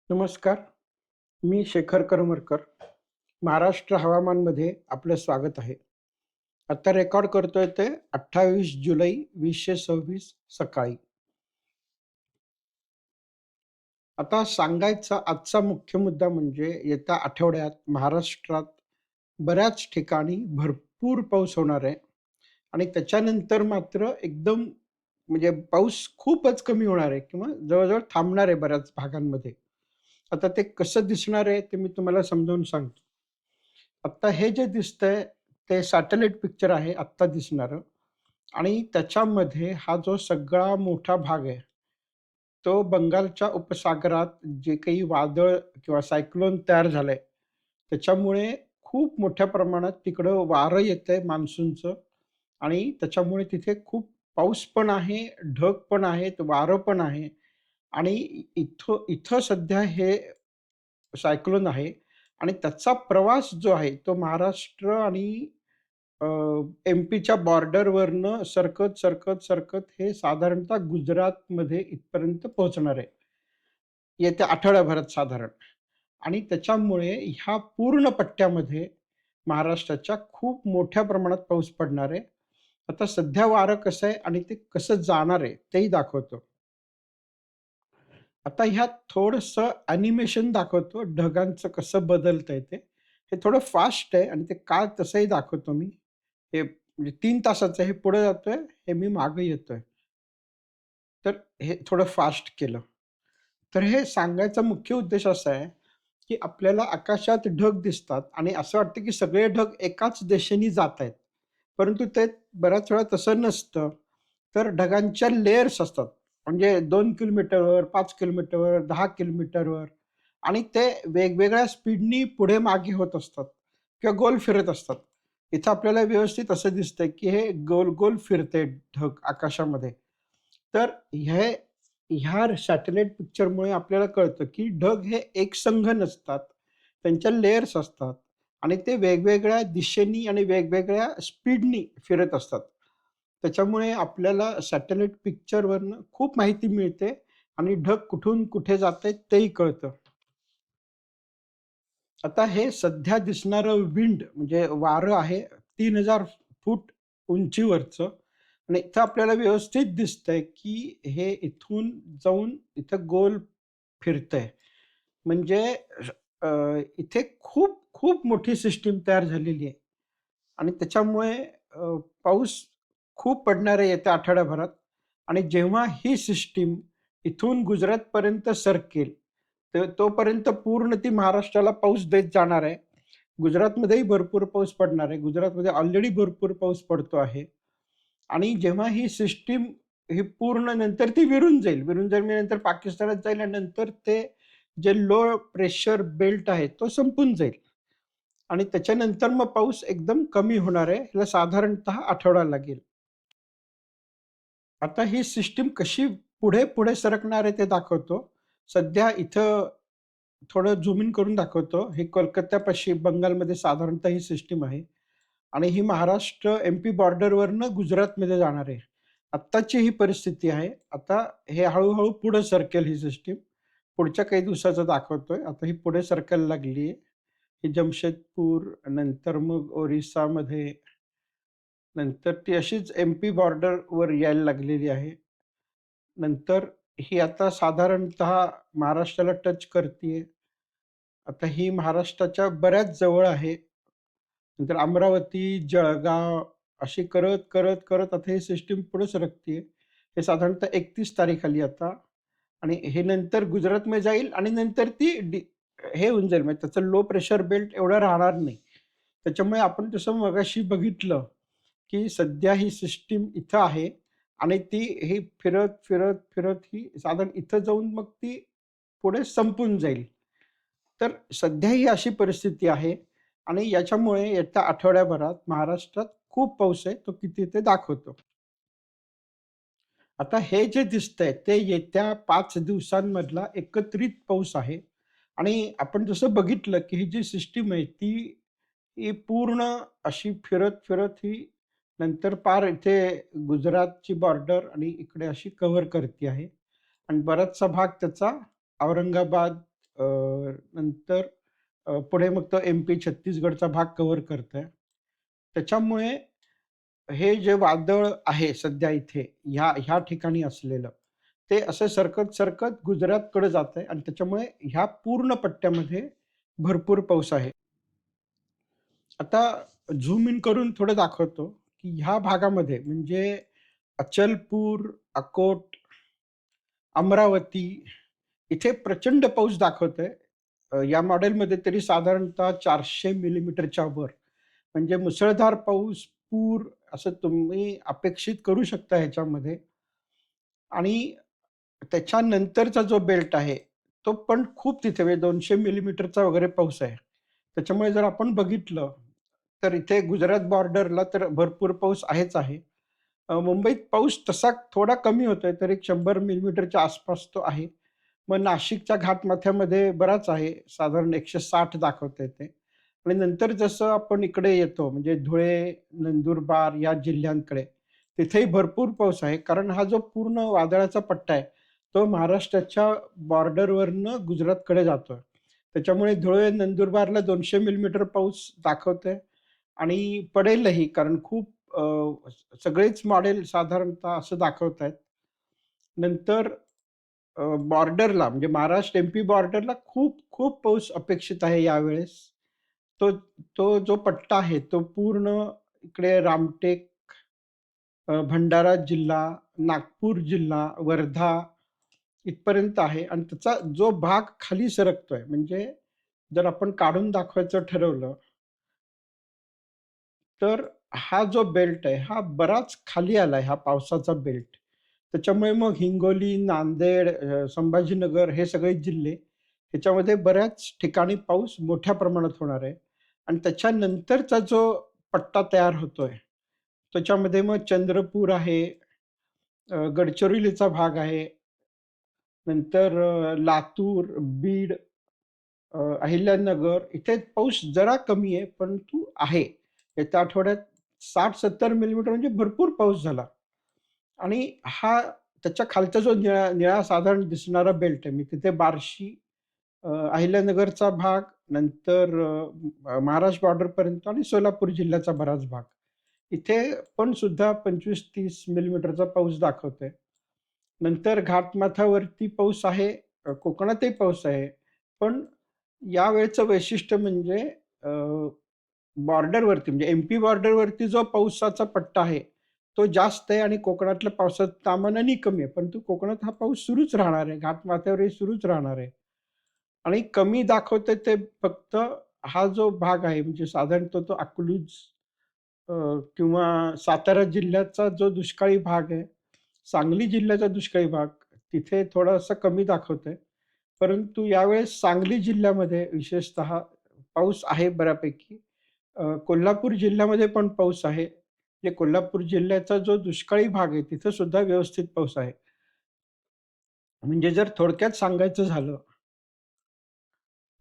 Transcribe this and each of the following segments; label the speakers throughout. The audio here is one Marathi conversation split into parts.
Speaker 1: नमस्कार. मी शेखर करमरकर. महाराष्ट्र हवामानमध्ये आपलं स्वागत आहे. आता रेकॉर्ड करतोय ते 28 जुलै 2026 सकाळी. आता सांगायचा आजचा मुख्य मुद्दा म्हणजे येत्या आठवड्यात महाराष्ट्रात बऱ्याच ठिकाणी भरपूर पाऊस होणार आहे आणि त्याच्यानंतर मात्र एकदम म्हणजे पाऊस खूपच कमी होणार आहे किंवा जवळ थांबणार आहे बऱ्याच भागांमध्ये. आता ते कसं दिसणार आहे ते मी तुम्हाला समजावून सांगतो. आत्ता हे जे दिसतंय ते सॅटेलाइट पिक्चर आहे आत्ता दिसणारं आणि त्याच्यामध्ये हा जो सगळा मोठा भाग आहे, तो बंगालच्या उपसागरात जे काही वादळ किंवा सायक्लोन तयार झालंय, त्याच्यामुळे खूप मोठ्या प्रमाणात तिकडं वारं येतंय मान्सूनचं आणि त्याच्यामुळे तिथे खूप पाऊस पण आहे, ढग पण आहेत, वारं पण आहे आणि इथं इथं सध्या हे सायक्लोन आहे आणि त्याचा प्रवास जो आहे तो महाराष्ट्र आणि एम-पीच्या बॉर्डरवरनं सरकत, सरकत, सरकत हे साधारणतः गुजरातमध्ये इथपर्यंत पोहोचणार आहे. येत्या आठवड्याभरात साधारण आणि त्याच्यामुळे ह्या पूर्ण पट्ट्यामध्ये महाराष्ट्राच्या खूप मोठ्या प्रमाणात पाऊस पडणार आहे. आता सध्या वारं कसं आहे आणि ते कसं जाणार आहे तेही दाखवतो. आता ह्यात थोडंसं ॲनिमेशन दाखवतो, ढगांचं कसं बदलतंय ते. हे थोडं फास्ट आहे आणि ते का तसंही दाखवतो मी. हे म्हणजे 3 तासाचं हे पुढे जातोय, हे मी मागे येतोय. तर हे थोडं फास्ट केलं. तर हे सांगायचा मुख्य उद्देश असा आहे, की आपल्याला आकाशात ढग दिसतात आणि असं वाटतं की सगळे ढग एकाच दिशेने जात आहेत. परंतु ते बऱ्याच वेळा तसं नसतं. तर ढगांच्या लेयर्स असतात. म्हणजे 2 किलोमीटरवर, 5 किलोमीटरवर, 10 किलोमीटरवर आणि ते वेगवेगळ्या स्पीडनी पुढे-मागे होत असतात किंवा गोल फिरत असतात. इथं आपल्याला व्यवस्थित असं दिसतंय, की हे गोल-गोल फिरतंय ढग आकाशामध्ये. तर ह्या सॅटेलाइट पिक्चरमुळे आपल्याला कळतं, की ढग हे एकसंघ नसतात. त्यांच्या लेयर्स असतात आणि ते वेगवेगळ्या दिशेनी आणि वेगवेगळ्या स्पीडनी फिरत असतात. त्याच्यामुळे आपल्याला सॅटेलाइट पिक्चरवरनं खूप माहिती मिळते आणि ढग कुठून कुठे जातायत तेही कळतं. आता हे सध्या दिसणारं विंड म्हणजे वारं आहे 3000 फूट उंचीवरचं आणि इथं आपल्याला व्यवस्थित दिसतंय, की हे इथून जाऊन इथं गोल फिरतंय. म्हणजे अ, इथे खूप खूप मोठी सिस्टम तयार झालेली आहे आणि त्याच्यामुळे पाऊस खूप पडणार आहे येत्या आठवड्याभरात आणि जेव्हा ही सिस्टम इथून गुजरातपर्यंत सरकेल, तर तोपर्यंत पूर्ण ती महाराष्ट्राला पाऊस देत जाणार आहे. गुजरातमध्येही भरपूर पाऊस पडणार आहे. गुजरातमध्ये ऑलरेडी भरपूर पाऊस पडतो आहे आणि जेव्हा ही सिस्टम ही पूर्ण नंतर ती विरून जाईल. विरून जाईल म्हणजे नंतर पाकिस्तानात जाईल आणि नंतर ते जे लो प्रेशर बेल्ट आहे तो संपून जाईल आणि त्याच्यानंतर मग पाऊस एकदम कमी होणार आहे. ह्याला साधारणतः आठवडा लागेल. आता ही सिस्टम कशी पुढे-पुढे सरकणार आहे ते दाखवतो. सध्या इथं थोडं झूम इन करून दाखवतो. हे कोलकात्यापाशी बंगालमध्ये साधारणतः ही सिस्टम आहे आणि ही महाराष्ट्र एम-पी बॉर्डरवरनं गुजरातमध्ये जाणार आहे. आत्ताची ही परिस्थिती आहे. आता हे हळू पुढे सरकेल ही सिस्टम. पुढच्या काही दिवसाचं दाखवतोय. आता ही पुढे सरकायला लागली आहे. ही जमशेदपूर, नंतर मग ओरिसामध्ये, नंतर ती अशीच एम-पी बॉर्डरवर यायला लागलेली आहे. नंतर ही आता साधारणतः महाराष्ट्राला टच करतीये. आता ही महाराष्ट्राच्या बऱ्याच जवळ आहे. नंतर अमरावती, जळगाव अशी करत, करत, करत आता ही सिस्टम पुढे सरकतीये. हे साधारणतः 31 तारीख आली आता आणि हे नंतर गुजरातमध्ये जाईल आणि नंतर ती हे होऊन जाईल म्हणजे त्याचं लो प्रेशर बेल्ट एवढं राहणार नाही. त्याच्यामुळे आपण जसं मगाशी बघितलं, की सध्या ही सिस्टम इथं आहे आणि ती ही फिरत, फिरत, फिरत ही साधारण इथं जाऊन मग ती पुढे संपून जाईल. तर सध्या ही अशी परिस्थिती आहे आणि याच्यामुळे येत्या आठवड्याभरात महाराष्ट्रात खूप पाऊस आहे. तो किती ते दाखवतो. आता हे जे दिसतंय ते येत्या 5 दिवसांमधला एकत्रित पाऊस आहे आणि आपण जसं बघितलं, की ही जी सिस्टम आहे ही पूर्ण अशी फिरत-फिरत ही नंतर पार इथे गुजरातची बॉर्डर आणि इकडे अशी कव्हर करते आहे आणि बराचसा भाग त्याचा औरंगाबाद, नंतर पुढे मग तो एम-पी, छत्तीसगडचा भाग कव्हर करतंय. त्याच्यामुळे हे जे वादळ आहे सध्या इथे ह्या ठिकाणी असलेलं, ते असं सरकत गुजरातकडे जातंय आणि त्याच्यामुळे ह्या पूर्ण पट्ट्यामध्ये भरपूर पाऊस आहे. आता झूम इन करून थोडं दाखवतो, की ह्या भागामध्ये म्हणजे अचलपूर, अकोट, अमरावती इथे प्रचंड पाऊस दाखवतंय. या मॉडेलमध्ये तरी साधारणतः 400 मिलीमीटरच्या वर. म्हणजे मुसळधार पाऊस, पूर असं तुम्ही अपेक्षित करू शकता ह्याच्यामध्ये. आणि त्याच्यानंतरचा जो बेल्ट आहे, तो पण खूप तिथे म्हणजे 200 मिलीमीटरचा वगैरे पाऊस आहे. त्याच्यामुळे जर आपण बघितलं, तर इथे गुजरात बॉर्डरला तर भरपूर पाऊस आहेच आहे. मुंबईत पाऊस तसा थोडा कमी होतोय, तर एक 100 मिलीमीटरच्या आसपास तो आहे. मग नाशिकच्या घाटमाथ्यामध्ये बराच आहे, साधारण 160 दाखवतंय ते. आणि नंतर जसं आपण इकडे येतो म्हणजे धुळे, नंदुरबार या जिल्ह्यांकडे, तिथेही भरपूर पाऊस आहे. कारण हा जो पूर्ण वादळाचा पट्टा आहे, तो महाराष्ट्राच्या बॉर्डरवरनं गुजरातकडे जातोय. त्याच्यामुळे धुळे, नंदुरबारला 200 मिलीमीटर पाऊस दाखवतंय आणि पडेलही कारण खूप सगळेच मॉडेल साधारणतः असं दाखवतायत. नंतर बॉर्डरला म्हणजे महाराष्ट्र-एम-पी बॉर्डरला खूप पाऊस अपेक्षित आहे यावेळेस. तो तो जो पट्टा आहे तो पूर्ण इकडे रामटेक, भंडारा जिल्हा, नागपूर जिल्हा, वर्धा इथपर्यंत आहे आणि त्याचा जो भाग खाली सरकतोय म्हणजे जर आपण काढून दाखवायचं ठरवलं, तर हा जो बेल्ट आहे, हा बराच खाली आलाय हा पावसाचा बेल्ट. त्याच्यामुळे मग हिंगोली, नांदेड, संभाजीनगर हे सगळे जिल्हे ह्याच्यामध्ये बऱ्याच ठिकाणी पाऊस मोठ्या प्रमाणात होणार आहे आणि त्याच्यानंतरचा जो पट्टा तयार होतोय, त्याच्यामध्ये मग चंद्रपूर आहे, गडचिरोलीचा भाग आहे, नंतर लातूर, बीड, अहिल्यानगर इथे पाऊस जरा कमी आहे, परंतु आहे. येत्या आठवड्यात 60-70 मिलीमीटर म्हणजे भरपूर पाऊस झाला. आणि हा त्याच्या खालचा जो निळा निळा साधारण दिसणारा बेल्ट आहे, मी तिथे बार्शी, अहिल्यानगरचा भाग, नंतर महाराष्ट्र बॉर्डरपर्यंत आणि सोलापूर जिल्ह्याचा बराच भाग. इथे पण सुद्धा 25-30 मिलीमीटरचा पाऊस दाखवतोय. नंतर घाटमाथ्यावरती पाऊस आहे, कोकणातही पाऊस आहे. पण यावेळचं वैशिष्ट्य म्हणजे बॉर्डरवरती म्हणजे एम-पी बॉर्डरवरती जो पावसाचा पट्टा आहे, तो जास्त आहे आणि कोकणातल्या पावसात तामानाने कमी आहे. परंतु कोकणात हा पाऊस सुरूच राहणार आहे. घाटमाथ्यावरही सुरूच राहणार आहे. आणि कमी दाखवतंय ते फक्त हा जो भाग आहे म्हणजे साधारणतः तो अकलूज अ, किंवा सातारा जिल्ह्याचा जो दुष्काळी भाग आहे, सांगली जिल्ह्याचा दुष्काळी भाग, तिथे थोडासा कमी दाखवतंय. परंतु यावेळेस सांगली जिल्ह्यामध्ये विशेषतः पाऊस आहे बऱ्यापैकी. कोल्हापूर जिल्ह्यामध्ये पण पाऊस आहे. म्हणजे कोल्हापूर जिल्ह्याचा जो दुष्काळी भाग आहे, तिथं सुद्धा व्यवस्थित पाऊस आहे. म्हणजे जर थोडक्यात सांगायचं झालं,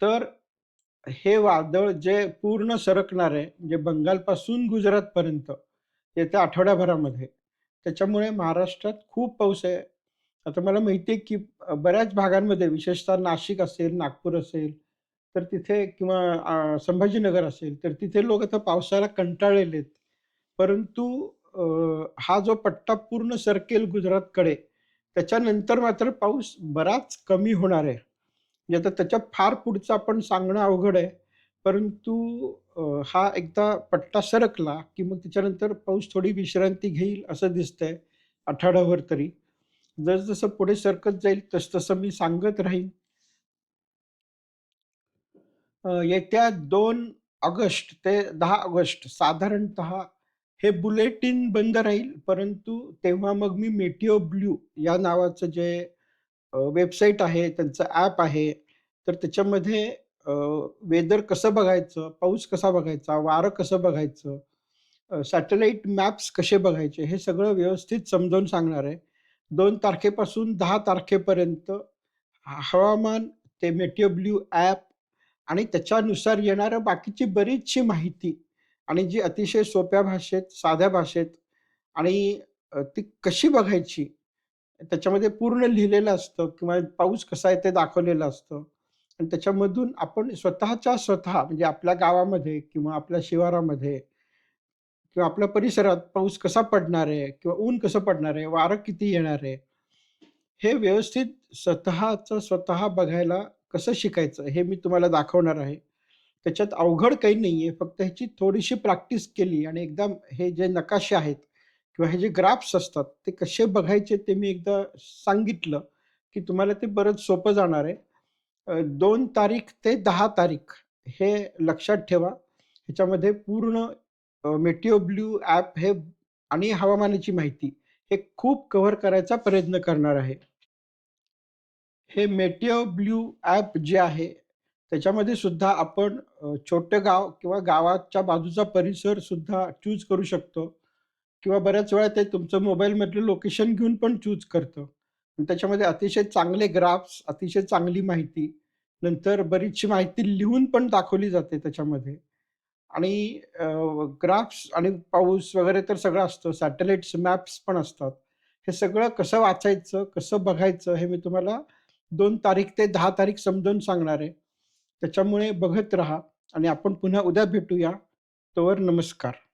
Speaker 1: तर हे वादळ जे पूर्ण सरकणार आहे, म्हणजे बंगालपासून गुजरातपर्यंत येत्या आठवड्याभरामध्ये. त्याच्यामुळे महाराष्ट्रात खूप पाऊस आहे. आता मला माहिती आहे, की बऱ्याच भागांमध्ये विशेषतः नाशिक असेल, नागपूर असेल, तर तिथे किंवा संभाजीनगर असेल, तर तिथे लोक आता पावसाला कंटाळलेले आहेत. परंतु हा जो पट्टा पूर्ण सरकेल गुजरातकडे, त्याच्यानंतर मात्र पाऊस बराच कमी होणार आहे. म्हणजे आता त्याच्या फार पुढचं आपण सांगणं अवघड आहे. परंतु हा एकदा पट्टा सरकला, की मग त्याच्यानंतर पाऊस थोडी विश्रांती घेईल असं दिसतंय आठवडाभर तरी. जसं पुढे सरकत जाईल तसं मी सांगत राहीन. येत्या 2 ऑगस्ट ते 10 ऑगस्ट साधारणतः हे बुलेटिन बंद राहील. परंतु तेव्हा मग मी मेटिओ ब्लू या नावाचं जे वेबसाईट आहे, त्यांचं ॲप आहे. तर त्याच्यामध्ये वेदर कसं बघायचं, पाऊस कसा बघायचा, वारं कसं बघायचं, सॅटेलाईट मॅप्स कसे बघायचे, हे सगळं व्यवस्थित समजावून सांगणार आहे. 2 तारखेपासून 10 तारखेपर्यंत हवामान, ते मेटिओ ब्लू ॲप आणि त्याच्यानुसार येणाऱ्या बाकीची बरीचशी माहिती आणि जी अतिशय सोप्या भाषेत, साध्या भाषेत आणि ती कशी बघायची त्याच्यामध्ये पूर्ण लिहिलेलं असतं किंवा पाऊस कसा आहे ते दाखवलेलं असतं. आणि त्याच्यामधून आपण स्वतःच्या स्वतः म्हणजे आपल्या गावामध्ये किंवा आपल्या शिवारामध्ये किंवा आपल्या परिसरात पाऊस कसा पडणार आहे किंवा ऊन कसं पडणार आहे, वारं किती येणार आहे, हे व्यवस्थित स्वतःचं स्वतः बघायला कसं शिकायचं हे मी तुम्हाला दाखवणार आहे. त्याच्यात अवघड काही नाहीये. फक्त ह्याची थोडीशी प्रॅक्टिस केली आणि एकदम हे जे नकाशे आहेत किंवा हे जे ग्राफ्स असतात, ते कसे बघायचे ते मी एकदा सांगितलं, की तुम्हाला ते बरंच सोपं जाणार आहे. 2 तारीख ते 10 तारीख हे लक्षात ठेवा. ह्याच्यामध्ये पूर्ण मेटिओ ब्लू ॲप हे आणि हवामानाची माहिती हे खूप कव्हर करायचा प्रयत्न करणार आहे. हे मेटिओ ब्लू ॲप जे आहे, त्याच्यामध्ये सुद्धा आपण छोटं गाव किंवा गावाच्या बाजूचा परिसर सुद्धा चूज करू शकतो किंवा बऱ्याच वेळा ते तुमचं मोबाईलमधलं लोकेशन घेऊन पण चूज करतं. आणि त्याच्यामध्ये अतिशय चांगले ग्राफ्स, अतिशय चांगली माहिती, नंतर बरीचशी माहिती लिहून पण दाखवली जाते त्याच्यामध्ये. आणि ग्राफ्स आणि पाऊस वगैरे तर सगळं असतं. सॅटेलाइट्स मॅप्स पण असतात. हे सगळं कसं वाचायचं, कसं बघायचं हे मी तुम्हाला 2 तारीख ते 10 तारीख समजावून सांगणार आहे. त्याच्यामुळे बघत राहा आणि आपण पुन्हा उद्या भेटूया. तोवर नमस्कार.